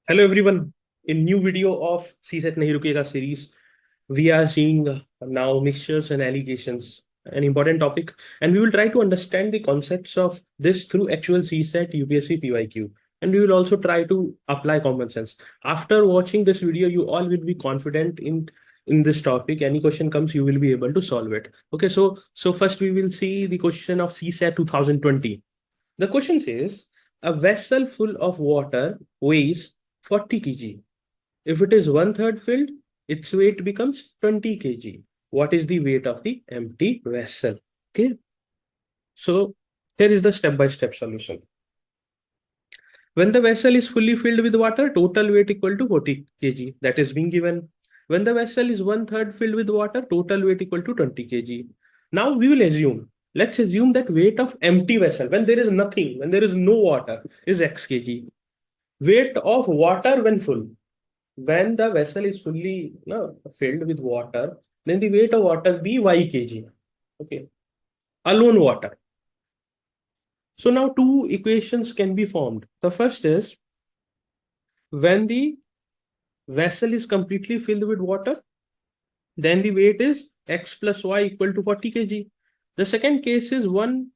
Hello everyone. In new video of CSET Nahi Rukega series, we are seeing now mixtures and allegations, an important topic, and we will try to understand the concepts of this through actual CSET, UPSC, PYQ, and we will also try to apply common sense. After watching this video, you all will be confident in this topic. Any question comes, you will be able to solve it. Okay, so first we will see the question of CSET 2020. The question says, a vessel full of water weighs 40 kg. If it is one third filled, its weight becomes 20 kg. What is the weight of the empty vessel? Okay, so here is the step-by-step solution. When the vessel is fully filled with water, total weight equal to 40 kg. That is being given. When the vessel is one third filled with water, total weight equal to 20 kg. Now we will assume, let's assume that weight of empty vessel, when there is nothing, when there is no water, is x kg. Weight of water when full. When the vessel is fully filled with water, then the weight of water be y kg. Okay, alone water. So now two equations can be formed. The first is when the vessel is completely filled with water, then the weight is x plus y equal to 40 kg. The second case is when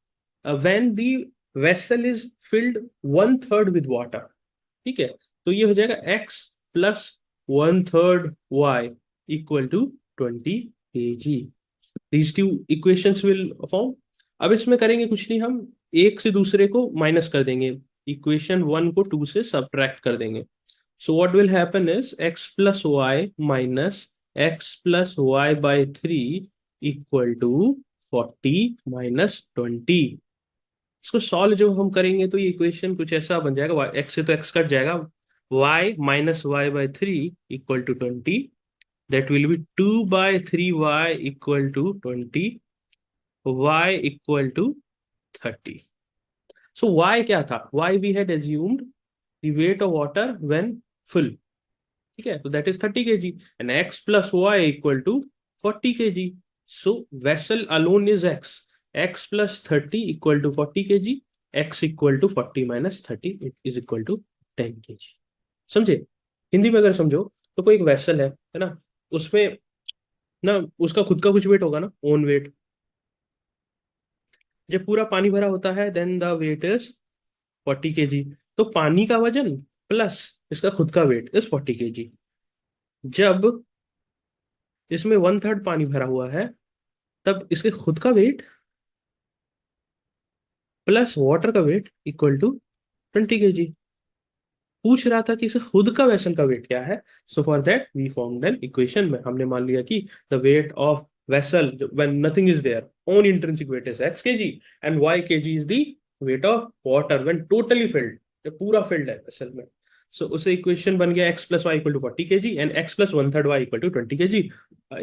the vessel is filled one third with water. ठीक है, तो ये हो जाएगा x plus one third y equal to 20 kg. These two equations will form. अब इसमें करेंगे कुछ नहीं, हम एक से दूसरे को माइनस कर देंगे, इक्वेशन वन को टू से सब्ट्रैक्ट कर देंगे. So what will happen is x plus y minus x plus y by 3 equal to 40 minus 20. इसको सॉल्व जब हम करेंगे तो ये इक्वेशन कुछ ऐसा बन जाएगा, x से तो x कट जाएगा, y minus y by 3 equal to 20. That will be 2 by 3y equal to 20, y equal to 30. So y क्या था? Y we had assumed the weight of water when full. ठीक है, तो that is 30 kg and x plus y equal to 40 kg. So vessel alone is x plus 30 equal to 40 kg, x equal to 40 minus 30 it is equal to 10 kg. समझे? हिंदी में अगर समझो तो कोई एक वेसल है ना, उसमें ना उसका खुद का कुछ वेट होगा ना, ओन वेट. जब पूरा पानी भरा होता है then the weight is 40 kg. तो पानी का वजन प्लस इसका खुद का वेट इज 40 kg. जब इसमें वन थर्ड पानी भरा हुआ है तब इसके खुद का वेट प्लस वाटर का वेट इक्वल टू 20 kg. पूछ रहा था कि इसे खुद का वेसल का वेट क्या है. So for that we formed an equation में हमने मान लिया कि the weight of vessel when nothing is there, own intrinsic weight is x kg and y kg is the weight of water when totally filled, जब पूरा field है vessel में. सो उसे इक्वेशन बन गया x plus y equal to 40 kg and x plus one third y equal to 20 kg.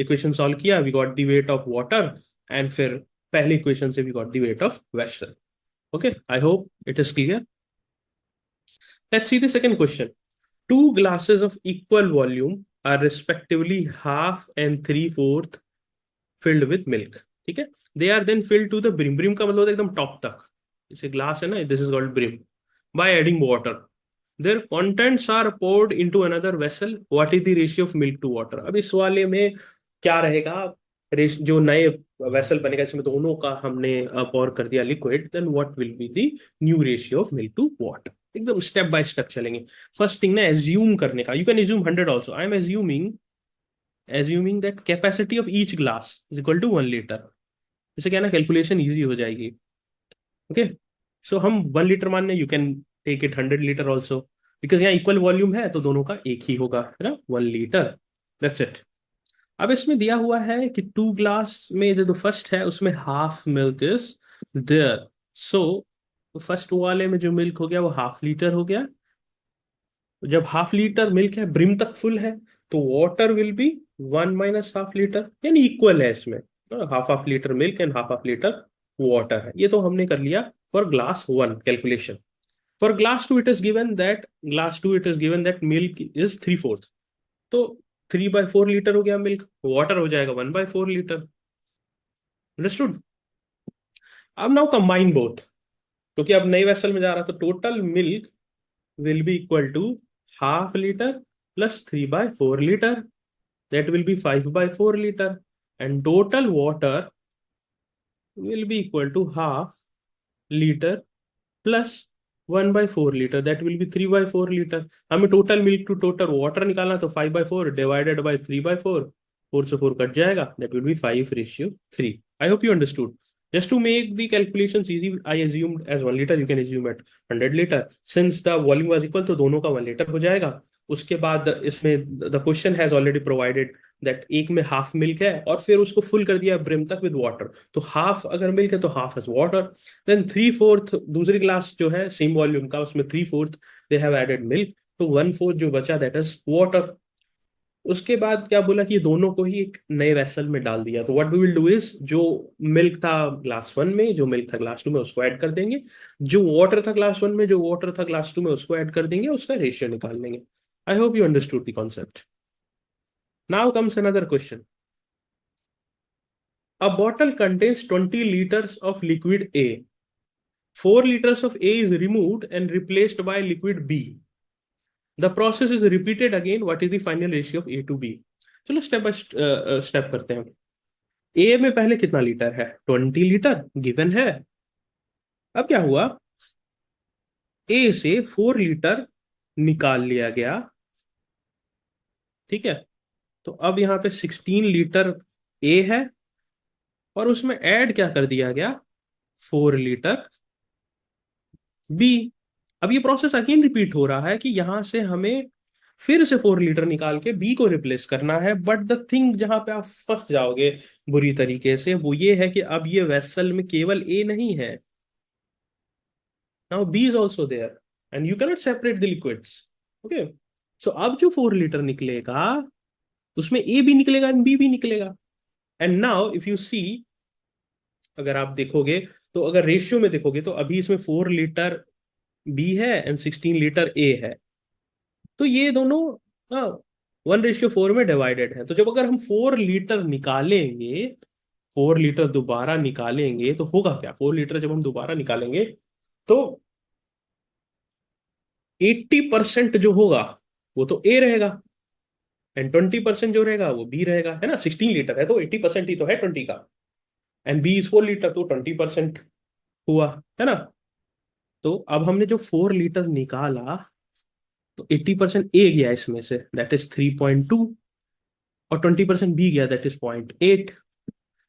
Equation solve किया, we got the weight of water and फिर पहले इक्वेशन से we got the weight of vessel. Okay, I hope it is clear. Let's see the second question. Two glasses of equal volume are respectively half and three-fourth filled with milk. ठीक है, they are then filled to the brim. Brim का मतलब होता है एकदम top तक. जैसे glass है ना, this is called brim. By adding water, their contents are poured into another vessel. What is the ratio of milk to water? अब इस वाले में क्या रहेगा, जो नए वेसल बनेगा इसमें दोनों का हमने पॉर कर दिया liquid, then what will be the new ratio of milk to water. एकदम स्टेप बाय स्टेप चलेंगे. फर्स्ट थिंग ना एज्यूम करने का, you can assume 100 also. I am assuming that capacity of each glass is equal to 1 litre. जैसे क्या ना, calculation easy हो जाएगी. ओके, सो हम 1 लीटर मान लें, you can take it 100 litre also, because यहाँ इक्वल वॉल्यूम है तो दोनों का एक ही होगा, है ना, 1 लीटर. That's it. अब इसमें दिया हुआ है कि टू ग्लास में जो फर्स्ट है उसमें half milk is there. So first वाले में जो मिल्क हो गया वो हाफ लीटर हो गया. जब हाफ लीटर मिल्क है, ब्रिम तक फुल है, तो water will be 1 - half litre, यानी इक्वल है इसमें. Half half litre milk and half half litre water है. ये तो हमने कर लिया for glass one calculation. For glass two it is given that milk is 3/4. तो 3/4 लीटर हो गया मिल्क, वाटर हो जाएगा 1/4 लीटर. अंडरस्टूड. अब नाउ कंबाइन बोथ, क्योंकि अब नई वेसल में जा रहा है तो total milk will be equal to half liter plus 3/4 liter. That will be 5/4 liter. And total water will be equal to half liter plus 1/4 litre, that will be 3/4 litre. हमें total milk to total water निकालना, तो 5/4 divided by 3/4, 4 से 4 cut जाएगा, that will B 5:3. I hope you understood. Just to make the calculations easy, I assumed as 1 liter. You can assume at 100 liter. Since the volume was equal, तो दोनों का 1 liter हो जाएगा. उसके बाद इसमें the question has already provided that एक में हाफ मिल्क है और फिर उसको फुल कर दिया ब्रिम तक विद वाटर. तो हाफ अगर मिल्क है तो हाफ इज वाटर. देन 3/4 दूसरी ग्लास जो है सेम वॉल्यूम का, उसमें 3/4 दे हैव एडेड मिल्क, तो 1/4 जो बचा दैट इज वाटर. उसके बाद क्या बोला कि ये दोनों को ही एक नए वेसल में डाल दिया. तो what we will do is, जो मिल्क था ग्लास 1 में, जो मिल्क था ग्लास 2 में, उसको ऐड कर देंगे. जो वाटर था ग्लास 1 में, जो वाटर था ग्लास 2 में, उसको ऐड कर देंगे, उसका रेशियो निकाल लेंगे. I hope you understood the concept. Now comes another question. A bottle contains 20 liters of liquid A. 4 liters of A is removed and replaced by liquid B. The process is repeated again. What is the final ratio of A to B? चलो step by step करते हैं. ए में पहले कितना litre है? 20 litre given है. अब क्या हुआ, ए से 4 लीटर निकाल लिया गया. ठीक है, तो अब यहां पे 16 लीटर ए है और उसमें ऐड क्या कर दिया गया, 4 लीटर बी. अब ये प्रोसेस अगेन रिपीट हो रहा है कि यहां से हमें फिर से 4 लीटर निकाल के बी को रिप्लेस करना है. बट द थिंग जहां पे आप फंस जाओगे बुरी तरीके से, वो ये है कि अब ये वेसल में केवल ए नहीं है. Now B is also there and you cannot separate the liquids. Okay, so अब जो 4 लीटर निकलेगा उसमें ए भी निकलेगा एंड बी भी निकलेगा. And now if you see, अगर आप देखोगे तो अगर रेशियो में देखोगे तो अभी इसमें 4 लीटर बी है एंड 16 लीटर ए है. तो ये दोनों 1:4 में डिवाइडेड है. तो जब अगर हम 4 लीटर निकालेंगे, 4 लीटर दोबारा निकालेंगे, तो होगा क्या, 4 लीटर जब हम दोबारा निकालेंगे तो 80% जो होगा वो तो ए रहेगा एंड 20% जो रहेगा वो बी रहेगा, है ना. 16 लीटर है तो 80% ही तो है 20 का, एंड बी इज 4 लीटर तो 20% हुआ, है ना. तो अब हमने जो 4 लीटर निकाला तो 80% ए गया इसमें से, दैट इज 3.2, और 20% बी गया, दैट इज 0.8.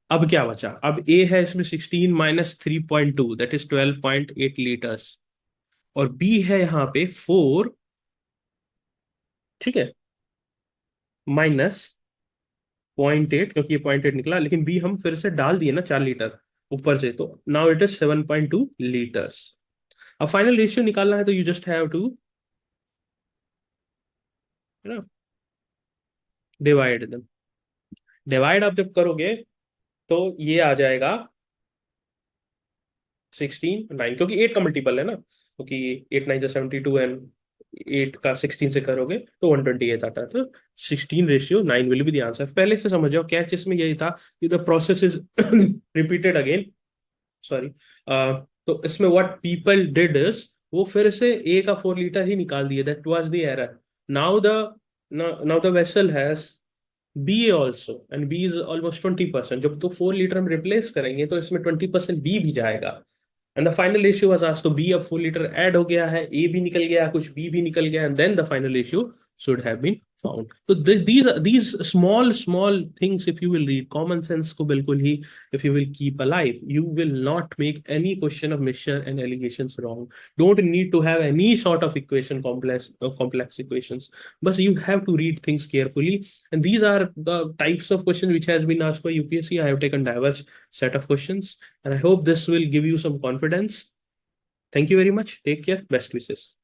अब क्या बचा, अब ए है इसमें 16 माइनस 3.2, दैट इज 12.8 लीटर्स, और बी है यहाँ पे 4, ठीक है, माइनस 0.8, क्योंकि ये 0.8 निकला, लेकिन बी हम फिर से डाल दिए ना 4 लीटर ऊपर से, तो नाउ इट इज 7.2 लीटर्स. अब फाइनल रेशियो निकालना है तो यू जस्ट हैव टू, है ना, डिवाइड देम. डिवाइड आप जब करोगे तो ये आ जाएगा 16 9, क्योंकि 8 का मल्टीपल है ना, क्योंकि 8 9 72 एंड 8 का 16 से करोगे तो 128 आता है. तो 16:9 विल बी द आंसर. पहले से समझ जाओ, कैच इसमें यही था कि the process is repeated again. Sorry, तो इसमें व्हाट पीपल डिड इज, वो फिर से ए का 4 लीटर ही निकाल दिए, that was the error. Now the now the vessel has B also and B is almost 20%. जब तो 4 लीटर हम रिप्लेस करेंगे तो इसमें 20% बी भी जाएगा. And the final ratio was asked, तो बी अब 4 लीटर ऐड हो गया है, ए भी निकल गया, कुछ बी भी निकल गया, and then the final ratio should have been found. तो these small things, if you will read, common sense को बिल्कुल ही if you will keep alive, you will not make any question of mixture and allegations wrong. Don't need to have any sort of equation, complex equations, but you have to read things carefully. And these are the types of questions which has been asked by UPSC. I have taken diverse set of questions, and I hope this will give you some confidence. Thank you very much. Take care. Best wishes.